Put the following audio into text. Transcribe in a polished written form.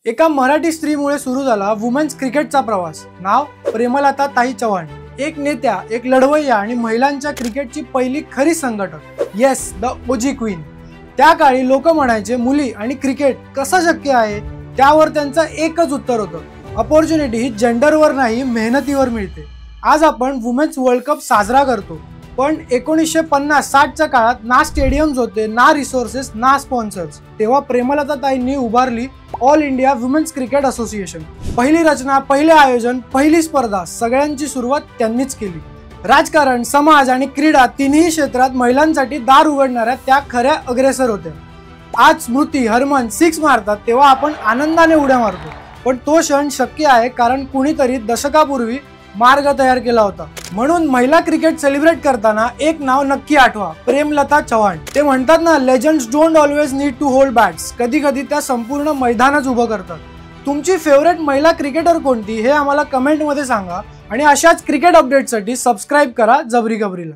एका मराठी स्त्रीमुळे सुरू झाला वुमेन्स क्रिकेटचा प्रवास। नाव प्रेमलता ताई चव्हाण। एक नेत्या, एक लढवय्या आणि महिलांच्या क्रिकेटची पहिली खरी संघटक। Yes, the OG queen. त्या काळी लोक म्हणायचे मुली आणि क्रिकेट कसं शक्य आहे। त्यावर त्यांचं एकच उत्तर होतं, अपॉर्च्युनिटी ही जेंडरवर नाही, मेहनतीवर मिळते। आज आपण वुमेन्स वर्ल्ड कप साजरा करतो, पण 1950-60च्या काळात ना स्टेडियम्स होते, ना रिसोर्सेस, ना स्पॉन्सर्स। तेव्हा प्रेमलता ताईंनी उभारली all India women's cricket association. पहिली रचना, पहिले आयोजन, पहिली स्पर्धा, सगळ्यांची सुरुवात त्यांनीच केली। राजकारण, समाज आणि क्रीडा तिन्ही क्षेत्रात महिलांसाठी दार उघडणाऱ्या त्या खऱ्या अग्रेसर होत्या। आज स्मृती, हरमन सिक्स मारतात तेव्हा आपण आनंदाने उड्या मारतो, पण तो क्षण शक्य आहे कारण कुणीतरी दशकापूर्वी मार्ग तयार केला होता। म्हणून महिला क्रिकेट सेलिब्रेट करताना एक नाव नक्की आठवा, प्रेमलता चव्हाण। ते म्हणतात ना, legends don't always need to hold bats, कधी कधी त्या संपूर्ण मैदानच उभं करतात। तुमची फेवरेट महिला क्रिकेटर कोणती हे आम्हाला कमेंट मध्ये सांगा आणि अशाच क्रिकेट अपडेटसाठी सबस्क्राइब करा जबरी गबरीला।